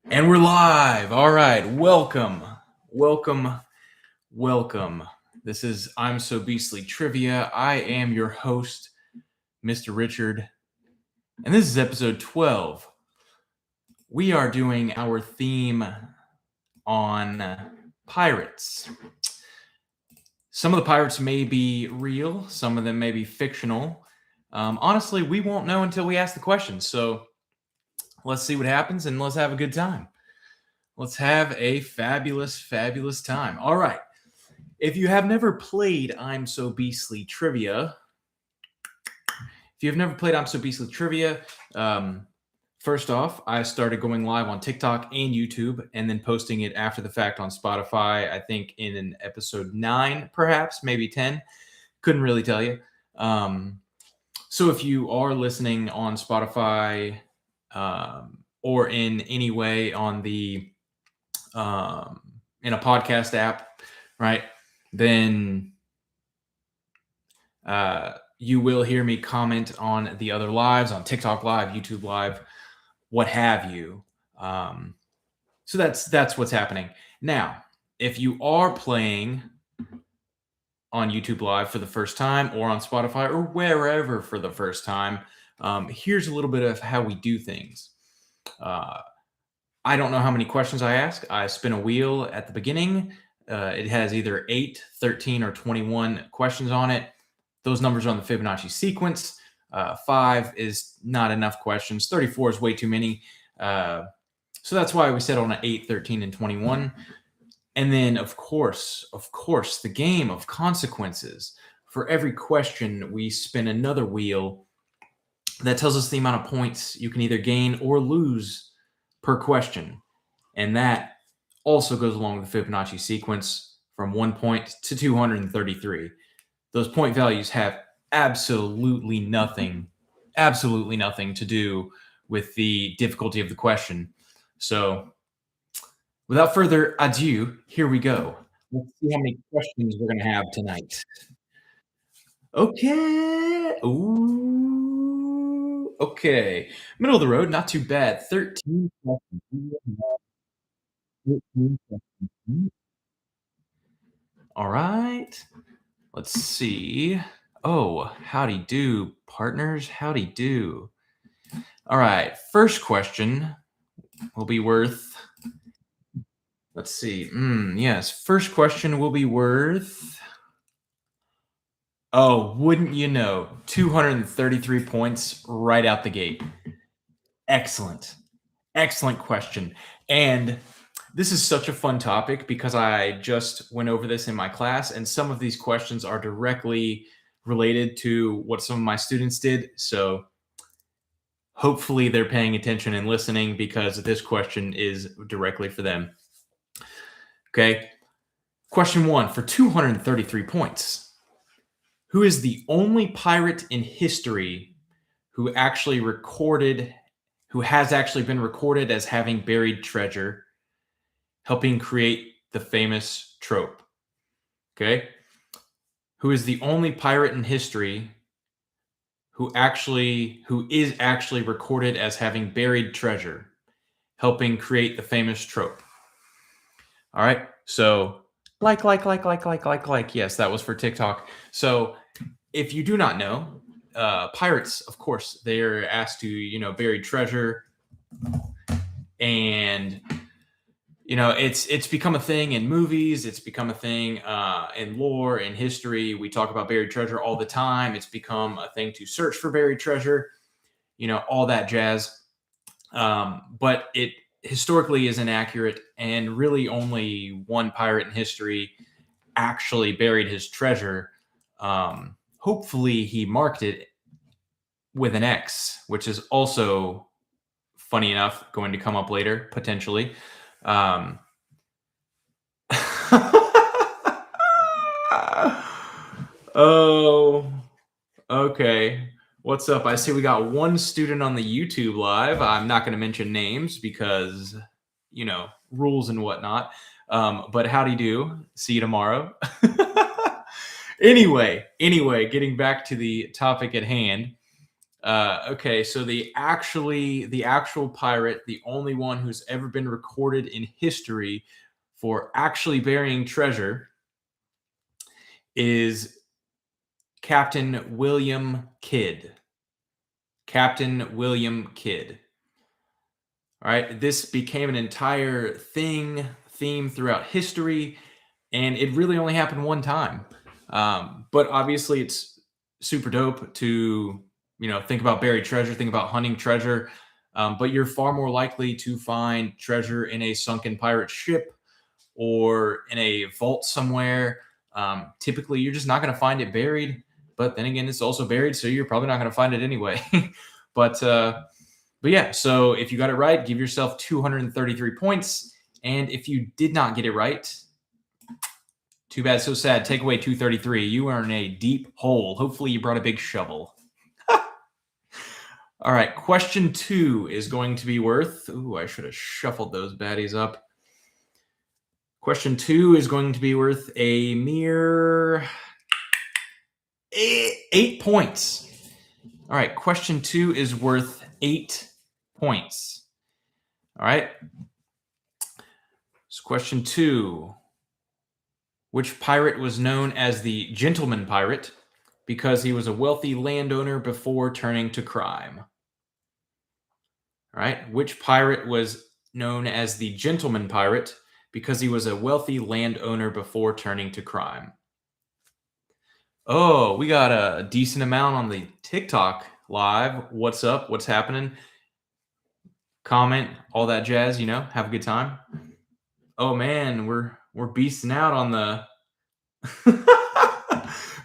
And we're live. All right. Welcome. Welcome. Welcome. This is I'm So Beastly Trivia. I am your host, Mr. Richard. And this is episode 12. We are doing our theme on pirates. Some of the pirates may be real, some of them may be fictional. Honestly, we won't know until we ask the questions. So let's see what happens and let's have a good time. Let's have a fabulous, fabulous time. All right. If you have never played I'm So Beastly Trivia, first off, I started going live on TikTok and YouTube and then posting it after the fact on Spotify, I think in an episode 9, perhaps, maybe 10. Couldn't really tell you. So if you are listening on Spotify or in any way on the in a podcast app, right, then you will hear me comment on the other lives, on TikTok Live, YouTube Live, what have you. So that's what's happening. Now, if you are playing on YouTube Live for the first time or on Spotify or wherever for the first time, here's a little bit of how we do things. I don't know how many questions I ask. I spin a wheel at the beginning. It has either 8, 13, or 21 questions on it. Those numbers are on the Fibonacci sequence. 5 is not enough questions. 34 is way too many. So that's why we settled on 8, 13, and 21. And then, of course, the game of consequences. For every question, we spin another wheel that tells us the amount of points you can either gain or lose per question. And that also goes along with the Fibonacci sequence from 1 point to 233. Those point values have absolutely nothing to do with the difficulty of the question. So without further ado, here we go. Let's see how many questions we're going to have tonight. Okay. Ooh. Okay. Middle of the road, not too bad. 13 questions. 13 questions. All right. Let's see. Oh, howdy do, partners. Howdy do. All right. First question will be worth. Let's see. Yes. First question will be worth. Oh, wouldn't you know? 233 points right out the gate. Excellent. Excellent question. And this is such a fun topic because I just went over this in my class, and some of these questions are directly related to what some of my students did. So hopefully they're paying attention and listening because this question is directly for them. Okay. Question 1 for 233 points. Who is the only pirate in history who has actually been recorded as having buried treasure, helping create the famous trope? Okay. Who is the only pirate in history who is actually recorded as having buried treasure, helping create the famous trope? All right. So like. Yes, that was for TikTok. So if you do not know, pirates, of course, they are asked to, bury treasure, and it's become a thing in movies. It's become a thing in lore, in history. We talk about buried treasure all the time. It's become a thing to search for buried treasure, all that jazz. But it historically is inaccurate, and really only one pirate in history actually buried his treasure. Hopefully he marked it with an X, which is also, funny enough, going to come up later, potentially. Oh, okay. What's up? I see we got one student on the YouTube live. I'm not going to mention names because, rules and whatnot. But howdy do. See you tomorrow. Anyway, getting back to the topic at hand. Okay, so the actual pirate, the only one who's ever been recorded in history for actually burying treasure, is Captain William Kidd. Captain William Kidd. All right, this became an entire theme throughout history, and it really only happened one time. But obviously, it's super dope to think about buried treasure, think about hunting treasure. But you're far more likely to find treasure in a sunken pirate ship or in a vault somewhere. Typically, you're just not going to find it buried. But then again, it's also buried, so you're probably not going to find it anyway. but yeah, so if you got it right, give yourself 233 points. And if you did not get it right, too bad, so sad. Take away 233. You are in a deep hole. Hopefully you brought a big shovel. All right, question 2 is going to be worth... Ooh, I should have shuffled those baddies up. Question 2 is going to be worth a mere 8 points. All right, question 2 is worth 8 points. All right. So question 2. Which pirate was known as the gentleman pirate because he was a wealthy landowner before turning to crime? All right. Which pirate was known as the gentleman pirate because he was a wealthy landowner before turning to crime? Oh, we got a decent amount on the TikTok live. What's up? What's happening? Comment, all that jazz, have a good time. Oh man, we're beasting out on the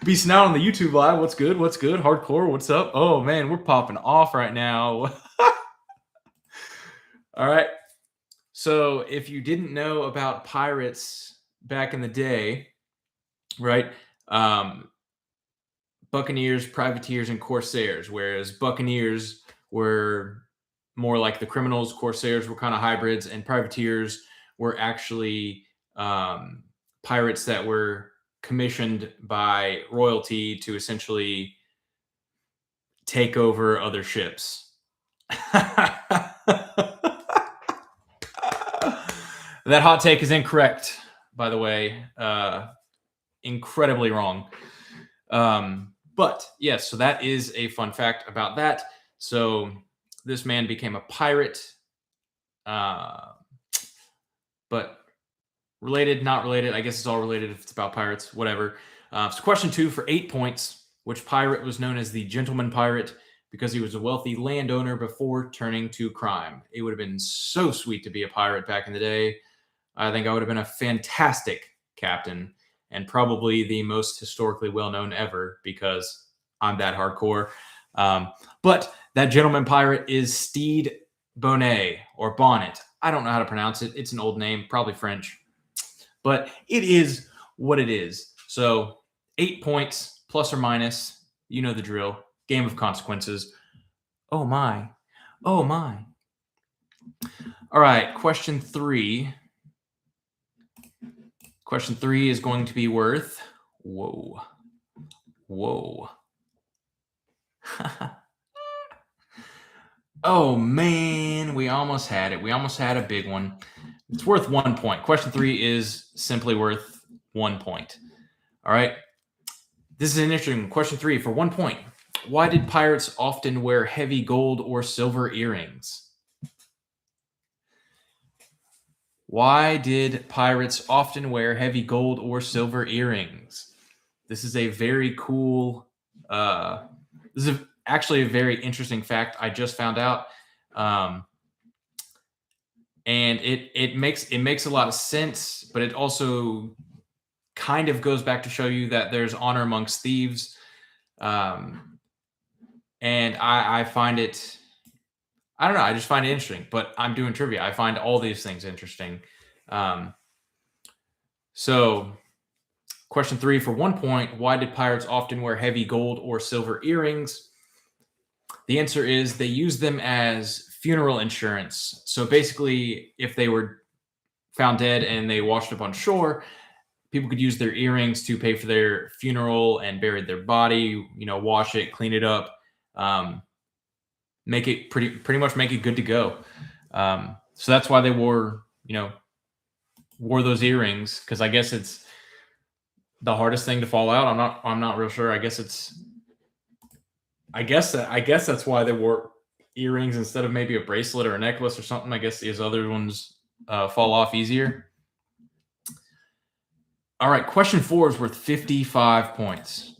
beasting out on the YouTube live. What's good? What's good? Hardcore, what's up? Oh man, we're popping off right now. All right. So if you didn't know about pirates back in the day, right? Buccaneers, privateers, and corsairs, whereas buccaneers were more like the criminals, corsairs were kind of hybrids, and privateers were actually pirates that were commissioned by royalty to essentially take over other ships. That hot take is incorrect, by the way. Incredibly wrong. But yes, so that is a fun fact about that. So this man became a pirate, but related, not related. I guess it's all related if it's about pirates, whatever. So question 2 for 8 points. Which pirate was known as the gentleman pirate because he was a wealthy landowner before turning to crime? It would have been so sweet to be a pirate back in the day. I think I would have been a fantastic captain and probably the most historically well-known ever because I'm that hardcore. But that gentleman pirate is Stede Bonnet or Bonnet. I don't know how to pronounce it. It's an old name, probably French. But it is what it is. So 8 points, plus or minus. You know the drill. Game of consequences. Oh, my. Oh, my. All right, question 3. Question 3 is going to be worth... Whoa. Oh, man. We almost had it. We almost had a big one. It's worth 1 point. Question 3 is simply worth 1 point. All right. This is an interesting question 3 for 1 point. Why did pirates often wear heavy gold or silver earrings? Why did pirates often wear heavy gold or silver earrings? This is a very cool, this is actually a very interesting fact I just found out. And it makes a lot of sense, but it also kind of goes back to show you that there's honor amongst thieves. And I find it, I don't know, I just find it interesting, but I'm doing trivia. I find all these things interesting. So question 3 for 1 point, why did pirates often wear heavy gold or silver earrings? The answer is they use them as funeral insurance. So basically, if they were found dead and they washed up on shore, people could use their earrings to pay for their funeral and bury their body, wash it, clean it up. make it pretty much make it good to go. So that's why they wore those earrings, because I guess it's the hardest thing to fall out. I'm not real sure. I guess that's why they wore earrings instead of maybe a bracelet or a necklace or something. I guess these other ones fall off easier. All right, question 4 is worth 55 points.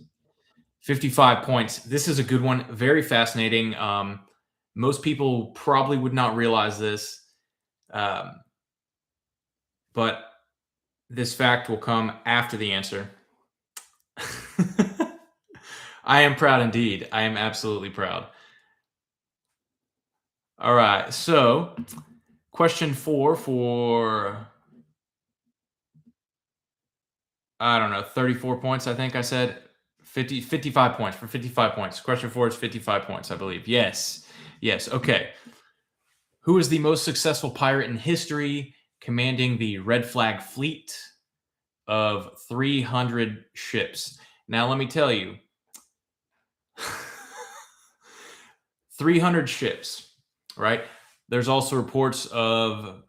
55 points. This is a good one. Very fascinating. Most people probably would not realize this, but this fact will come after the answer. I am proud indeed. I am absolutely proud. All right. So, question 4 for, I don't know, 34 points, I think I said. 55 points for 55 points. Question 4 is 55 points, I believe. Yes. Okay. Who is the most successful pirate in history, commanding the Red Flag fleet of 300 ships? Now, let me tell you, 300 ships, right? There's also reports of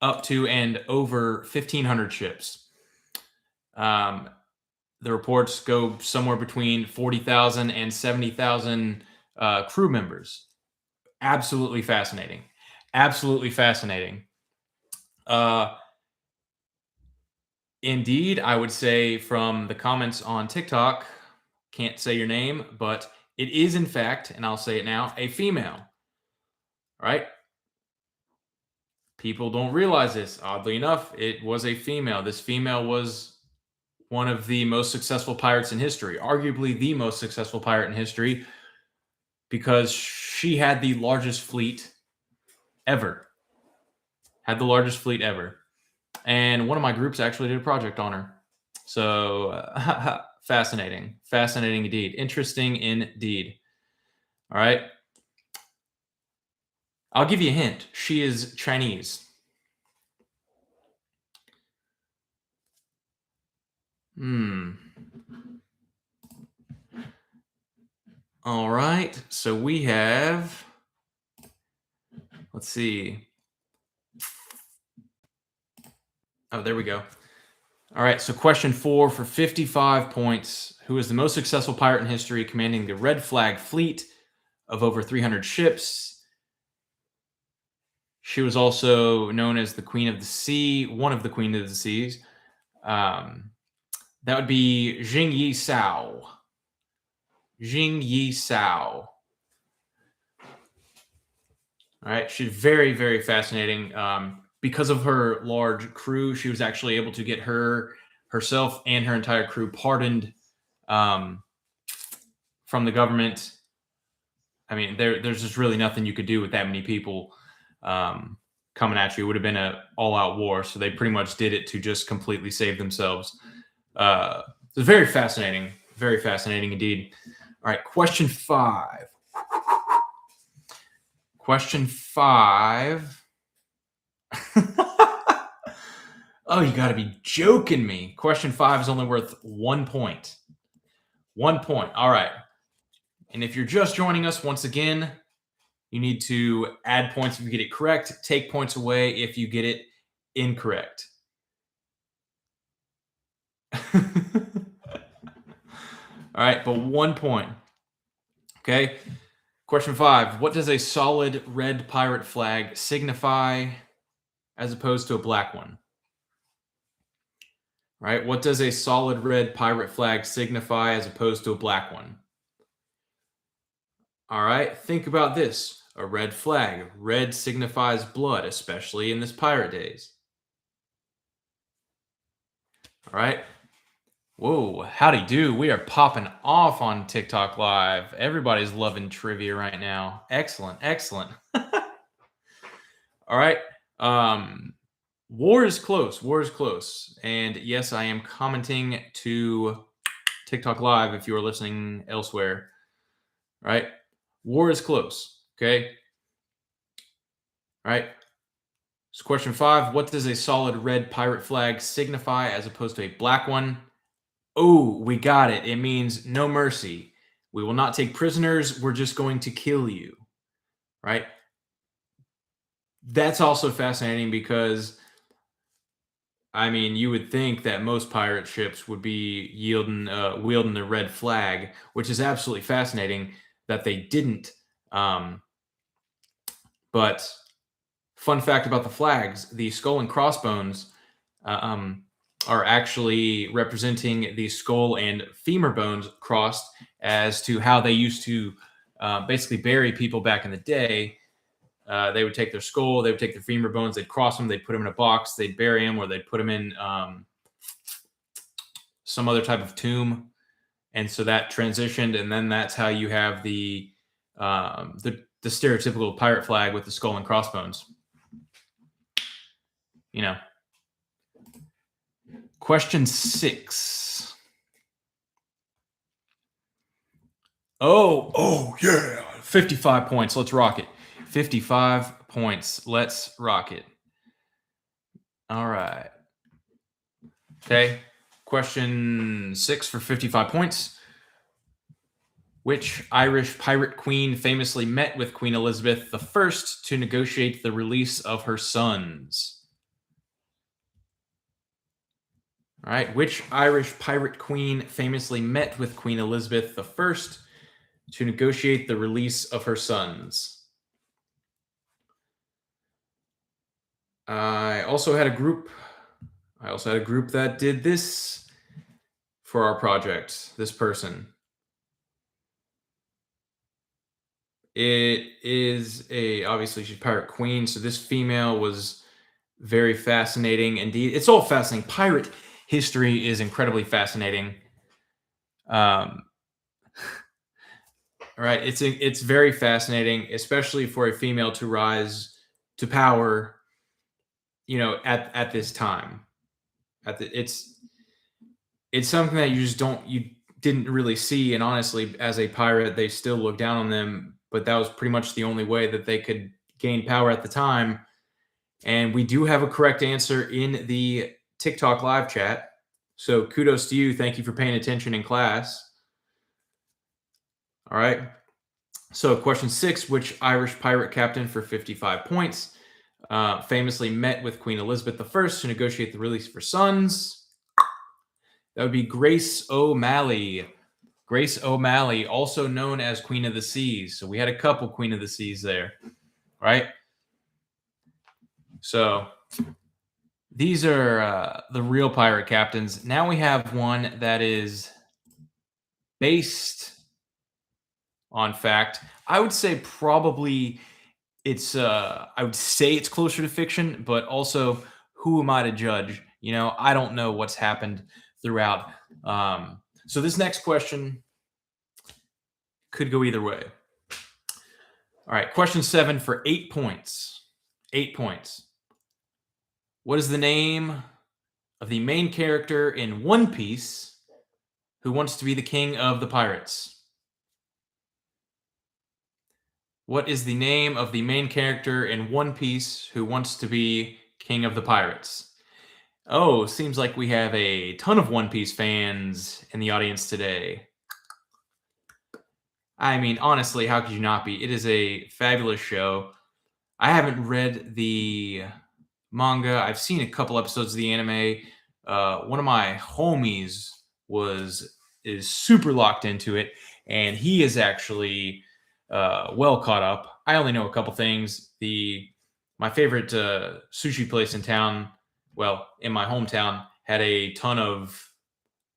up to and over 1,500 ships. The reports go somewhere between 40,000 and 70,000 crew members. Absolutely fascinating. Absolutely fascinating. Indeed, I would say from the comments on TikTok, can't say your name, but it is in fact, and I'll say it now, a female. Right? People don't realize this. Oddly enough, it was a female. This female was one of the most successful pirates in history, arguably the most successful pirate in history, because she had the largest fleet ever. And one of my groups actually did a project on her. So fascinating. Fascinating indeed. Interesting indeed. All right. I'll give you a hint. She is Chinese. All right. So we have, let's see. Oh, there we go. All right. So question 4 for 55 points. Who is the most successful pirate in history, commanding the Red Flag fleet of over 300 ships? She was also known as the Queen of the Sea, one of the Queen of the Seas. That would be Jing Yi Sao. All right. She's very, very fascinating. Because of her large crew, she was actually able to get herself and her entire crew pardoned from the government. I mean, there's just really nothing you could do with that many people coming at you. It would have been an all-out war, so they pretty much did it to just completely save themselves. It's very fascinating indeed. All right, question 5. Oh, you got to be joking me. Question 5 is only worth 1 point. 1 point. All right. And if you're just joining us, once again, you need to add points if you get it correct, take points away if you get it incorrect. All right, but 1 point. Okay. Question 5. What does a solid red pirate flag signify as opposed to a black one? All right. What does a solid red pirate flag signify as opposed to a black one? All right. Think about this. A red flag. Red signifies blood, especially in this pirate days. All right. Whoa, howdy do. We are popping off on TikTok Live. Everybody's loving trivia right now. Excellent. All right. War is close. And yes, I am commenting to TikTok Live if you are listening elsewhere. All right. War is close. Okay. All right. So question 5, what does a solid red pirate flag signify as opposed to a black one? Oh, we got it. It means no mercy. We will not take prisoners. We're just going to kill you. Right? That's also fascinating because, I mean, you would think that most pirate ships would be wielding the red flag, which is absolutely fascinating that they didn't. But fun fact about the flags: the skull and crossbones uh, um, are actually representing the skull and femur bones crossed, as to how they used to basically bury people back in the day. They would take their skull, they would take their femur bones, they'd cross them, they'd put them in a box, they'd bury them, or they'd put them in some other type of tomb, and so that transitioned, and then that's how you have the stereotypical pirate flag with the skull and crossbones. You know. Question 6. Oh yeah, 55 points. Let's rock it. 55 points. Let's rock it. All right. Okay. Question 6 for 55 points. Which Irish pirate queen famously met with Queen Elizabeth I to negotiate the release of her sons? All right. Which Irish pirate queen famously met with Queen Elizabeth I to negotiate the release of her sons? I also had a group that did this for our project. This person. It is obviously she's pirate queen, so this female was very fascinating indeed. It's all fascinating. Pirate history is incredibly fascinating. All right, it's very fascinating, especially for a female to rise to power. At this time, it's something that you didn't really see, and honestly, as a pirate, they still look down on them. But that was pretty much the only way that they could gain power at the time. And we do have a correct answer in the TikTok live chat. So kudos to you. Thank you for paying attention in class. All right. So question 6, which Irish pirate captain for 55 points famously met with Queen Elizabeth I to negotiate the release of her sons? That would be Grace O'Malley. Grace O'Malley, also known as Queen of the Seas. So we had a couple Queen of the Seas there, right? So these are the real pirate captains. Now we have one that is based on fact. I would say probably I would say it's closer to fiction, but also who am I to judge? I don't know what's happened throughout. So this next question could go either way. All right, question 7 for 8 points. 8 points. What is the name of the main character in One Piece who wants to be the king of the pirates? What is the name of the main character in One Piece who wants to be king of the pirates? Oh, seems like we have a ton of One Piece fans in the audience today. I mean, honestly, how could you not be? It is a fabulous show. I haven't read the manga. I've seen a couple episodes of the anime. One of my homies is super locked into it, and he is actually well caught up. I only know a couple things. My favorite sushi place in town, well, in my hometown, had a ton of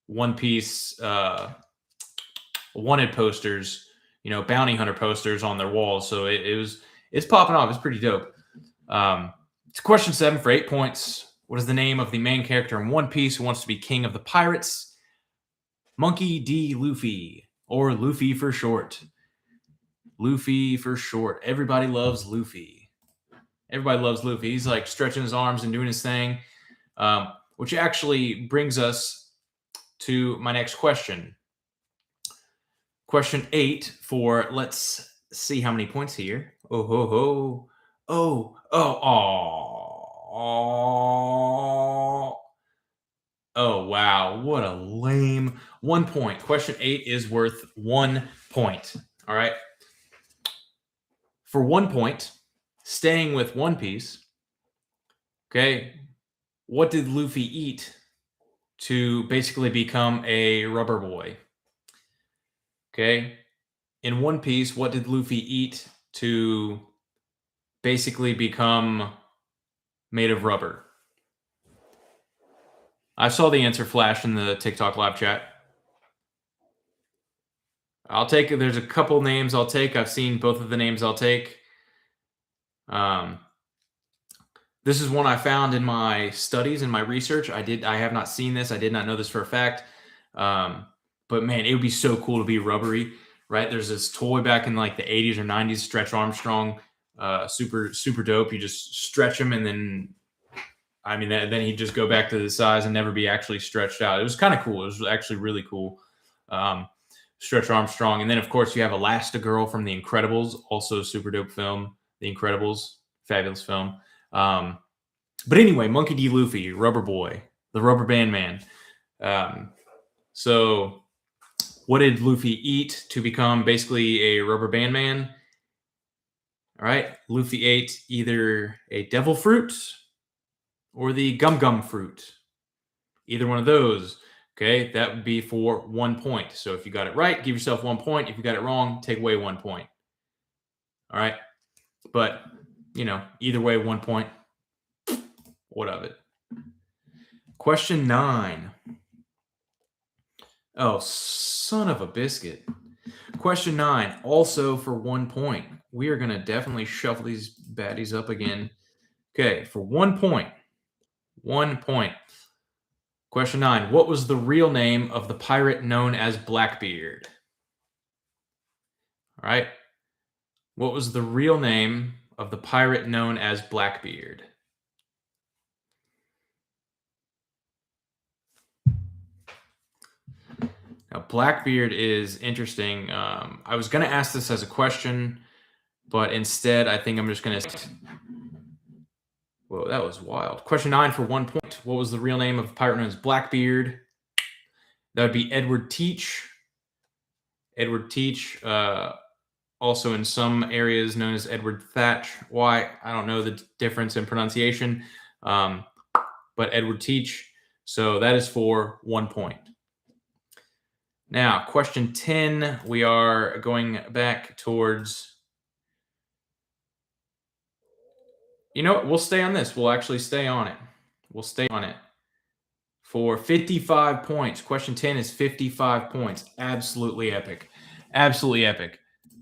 One Piece wanted posters, bounty hunter posters on their walls. So it's popping off. It's pretty dope. It's question 7 for 8 points. What is the name of the main character in One Piece who wants to be king of the pirates? Monkey D. Luffy, or Luffy for short. Luffy for short. Everybody loves Luffy. Everybody loves Luffy. He's like stretching his arms and doing his thing, which actually brings us to my next question. Question 8 for, let's see how many points here. Oh, wow. What a lame 1 point. Question 8 is worth 1 point. All right. For 1 point, staying with One Piece, okay, what did Luffy eat to basically become a rubber boy? Okay. In One Piece, what did Luffy eat to basically become made of rubber? I saw the answer flash in the TikTok live chat. I'll take it. There's a couple names I'll take. I've seen both of the names I'll take. This is one I found in my studies and my research. I have not seen this. I did not know this for a fact. But man, it would be so cool to be rubbery, right? There's this toy back in like the 80s or 90s, Stretch Armstrong, super dope. You just stretch him, and then then he'd just go back to the size and never be actually stretched out. It was kind of cool. It was actually really cool. Stretch Armstrong, and then of course you have Elastigirl from The Incredibles, also super dope film. The Incredibles, fabulous film. But anyway, Monkey D. Luffy, Rubber Boy, the Rubber Band Man. So what did Luffy eat to become basically a Rubber Band Man? All right, Luffy ate either a devil fruit or the gum fruit. Either one of those. Okay, that would be for 1 point. So if you got it right, give yourself 1 point. If you got it wrong, take away 1 point. All right, but either way, 1 point. What of it? Question 9. Oh, son of a biscuit. Question 9, also for 1 point. We are going to definitely shuffle these baddies up again. Okay, for 1 point. 1 point. Question 9, what was the real name of the pirate known as Blackbeard? All right. What was the real name of the pirate known as Blackbeard? Now, Blackbeard is interesting. I was going to ask this as a question, but instead, I think I'm just going to... Whoa, that was wild. Question 9 for 1 point. What was the real name of the pirate known as Blackbeard? That would be Edward Teach. Edward Teach, also in some areas known as Edward Thatch. Why? I don't know the difference in pronunciation, but Edward Teach. So that is for 1 point. Now, question 10, we are going back towards... You know what? We'll stay on this. We'll actually stay on it. We'll stay on it for 55 points. Question 10 is 55 points. Absolutely epic. Absolutely epic.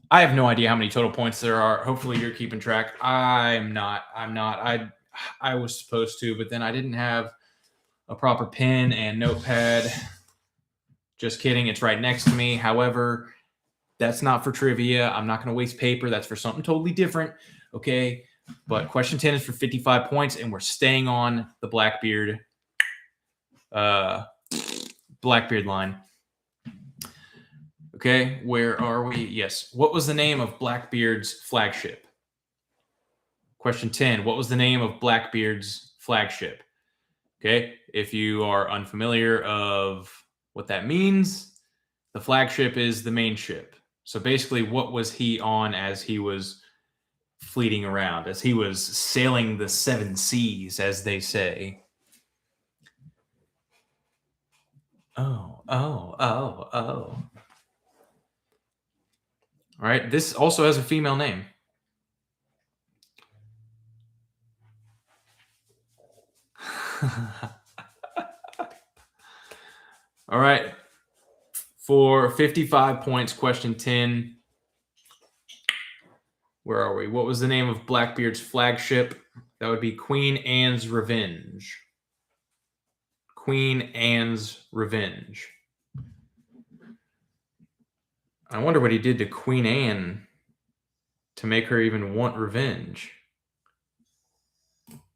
I have no idea how many total points there are. Hopefully you're keeping track. I'm not. I was supposed to, but then I didn't have a proper pen and notepad. Just kidding. It's right next to me. However, that's not for trivia. I'm not going to waste paper. That's for something totally different. Okay. But question 10 is for 55 points, and we're staying on the Blackbeard line. Okay, where are we? Yes. What was the name of Blackbeard's flagship? Question 10. What was the name of Blackbeard's flagship? Okay, if you are unfamiliar of what that means, the flagship is the main ship. So basically, what was he on as he was fleeting around, as he was sailing the 7 seas, as they say? Oh. All right, this also has a female name. All right, for 55 points, question 10. Where are we? What was the name of Blackbeard's flagship? That would be Queen Anne's Revenge. Queen Anne's Revenge. I wonder what he did to Queen Anne to make her even want revenge.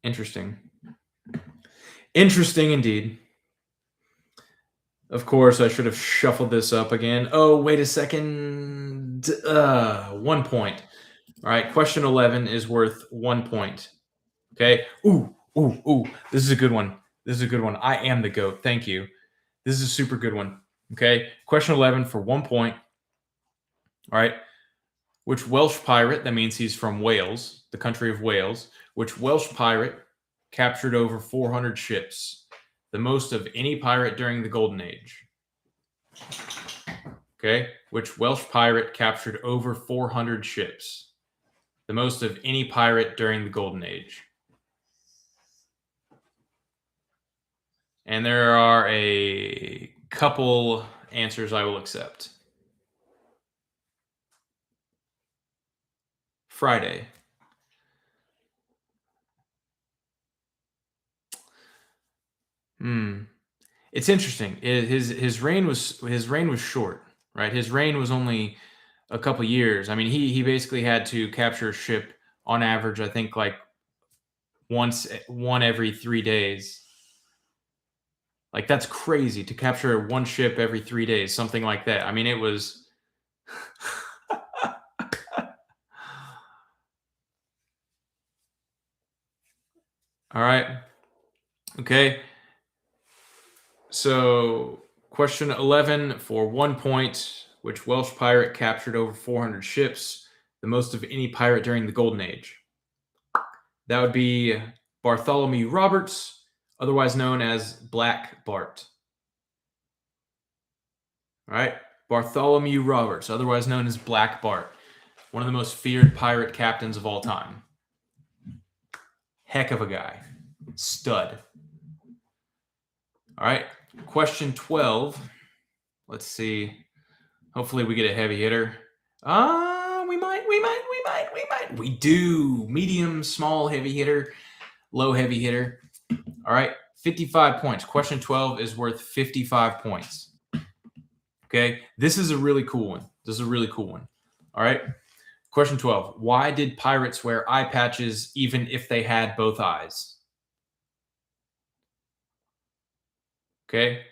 Interesting. Interesting indeed. Of course, I should have shuffled this up again. Oh, wait a second. 1 point. All right, question 11 is worth 1 point. Okay. Ooh. This is a good one. I am the GOAT. Thank you. This is a super good one. Okay. Question 11 for 1 point. All right. Which Welsh pirate, that means he's from Wales, the country of Wales, which Welsh pirate captured over 400 ships, the most of any pirate during the Golden Age? Okay. Which Welsh pirate captured over 400 ships, the most of any pirate during the Golden Age? And there are a couple answers I will accept. Friday. It's interesting. His reign was short, right? His reign was only a couple years. I mean, he basically had to capture a ship on average, I think, like one every 3 days. Like, that's crazy to capture one ship every 3 days, something like that. I mean, it was. All right. Okay. So, question 11 for 1 point. Which Welsh pirate captured over 400 ships, the most of any pirate during the Golden Age? That would be Bartholomew Roberts, otherwise known as Black Bart. All right. Bartholomew Roberts, otherwise known as Black Bart, one of the most feared pirate captains of all time. Heck of a guy. Stud. All right. Question 12. Let's see. Hopefully we get a heavy hitter. We might. We do. Medium, small, heavy hitter, low, heavy hitter. All right. 55 points. Question 12 is worth 55 points. Okay. This is a really cool one. All right. Question 12. Why did pirates wear eye patches even if they had both eyes? Okay.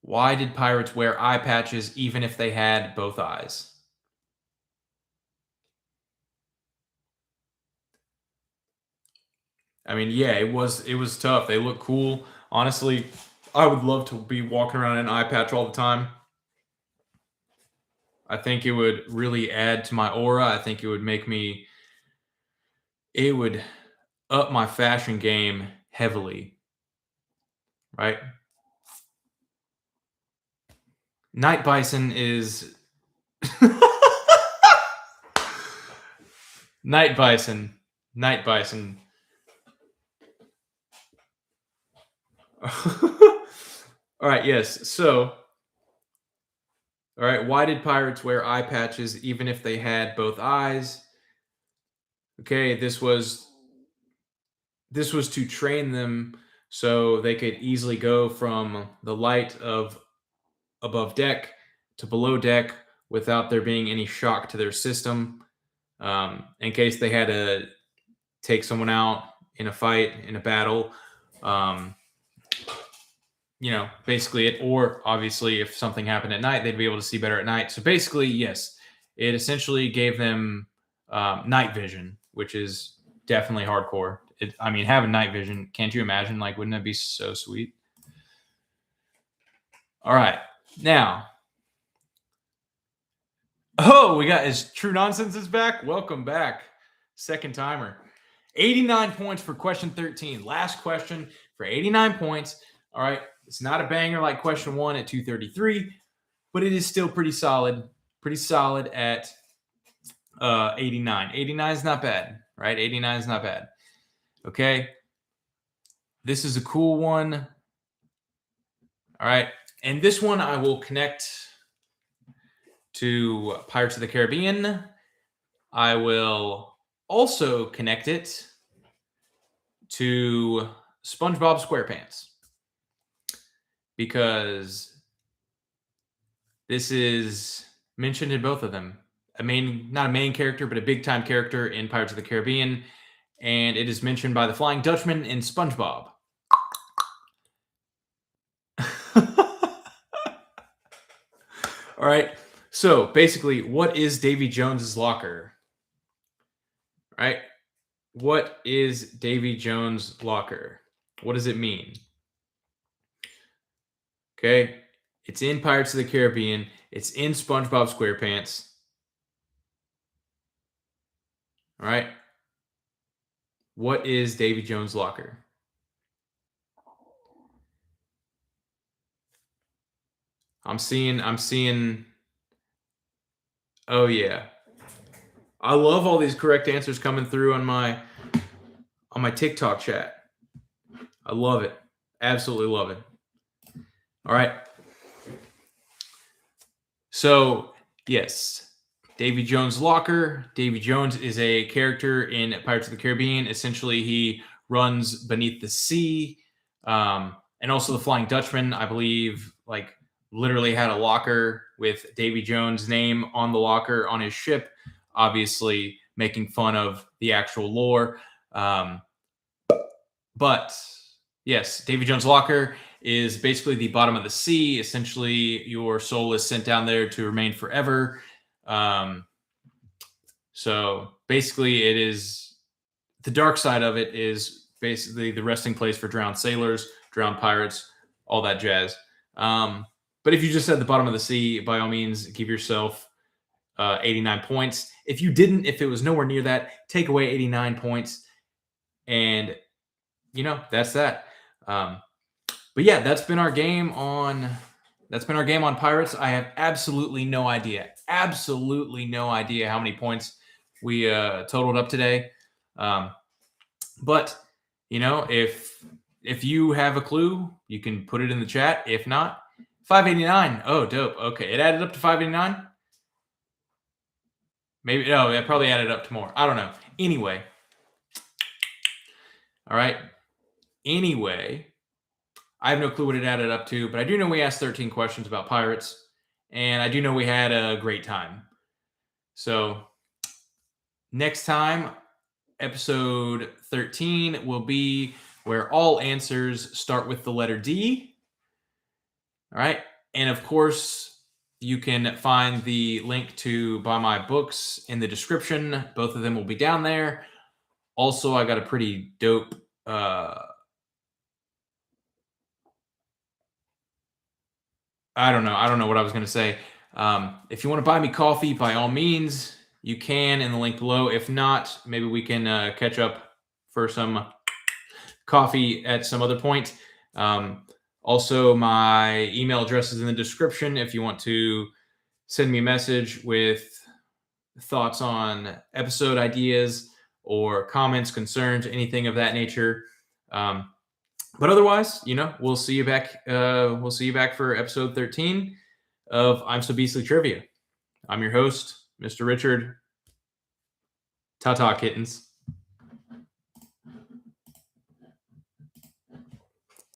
Why did pirates wear eye patches even if they had both eyes? I mean, yeah, it was tough. They look cool. Honestly, I would love to be walking around in an eye patch all the time. I think it would really add to my aura. I think it would up my fashion game heavily. Right? Night bison is Night bison. All right, yes. So, all right, why did pirates wear eye patches even if they had both eyes? Okay, this was to train them so they could easily go from the light of above deck to below deck without there being any shock to their system. In case they had to take someone out in a fight, in a battle, basically it, or obviously if something happened at night, they'd be able to see better at night. So basically, yes, it essentially gave them night vision, which is definitely hardcore. Having night vision, can't you imagine? Like, wouldn't that be so sweet? All right, now. Oh, we got is True Nonsense is back. Welcome back, second timer. 89 points for question 13. Last question for 89 points. All right, it's not a banger like question 1 at 233, but it is still pretty solid. Pretty solid at 89. 89 is not bad, right? 89 is not bad. Okay. This is a cool one. All right. And this one I will connect to Pirates of the Caribbean. I will also connect it to SpongeBob SquarePants, because this is mentioned in both of them. Not a main character, but a big time character in Pirates of the Caribbean. And it is mentioned by the Flying Dutchman in SpongeBob. All right. So basically, what is Davy Jones's locker? All right. What is Davy Jones' locker? What does it mean? Okay. It's in Pirates of the Caribbean. It's in SpongeBob SquarePants. All right. What is Davy Jones' locker? I'm seeing. Oh yeah. I love all these correct answers coming through on my TikTok chat. I love it. Absolutely love it. All right. So, yes, Davy Jones' locker. Davy Jones is a character in Pirates of the Caribbean. Essentially, he runs beneath the sea. And also the Flying Dutchman, I believe, like literally had a locker with Davy Jones' name on the locker on his ship, obviously making fun of the actual lore. But yes, Davy Jones' locker is basically the bottom of the sea. Essentially, your soul is sent down there to remain forever. So basically, it is the dark side of it is basically the resting place for drowned sailors, drowned pirates, all that jazz. But if you just said the bottom of the sea, by all means, give yourself 89 points. If you didn't, if it was nowhere near that, take away 89 points. And, that's that. But yeah, that's been our game on Pirates. I have absolutely no idea how many points we totaled up today. But if you have a clue, you can put it in the chat. If not, 589. Oh, dope. Okay, it added up to 589. Maybe it probably added up to more. I don't know. Anyway, all right. Anyway, I have no clue what it added up to, but I do know we asked 13 questions about pirates, and I do know we had a great time. So next time, episode 13 will be where all answers start with the letter D. All right. And of course, you can find the link to buy my books in the description. Both of them will be down there. Also, I got a pretty dope I don't know what I was going to say. If you want to buy me coffee, by all means, you can in the link below. If not, maybe we can catch up for some coffee at some other point. Also, my email address is in the description if you want to send me a message with thoughts on episode ideas or comments, concerns, anything of that nature. But otherwise, we'll see you back. We'll see you back for episode 13 of I'm So Beastly Trivia. I'm your host, Mr. Richard. Ta-ta, kittens.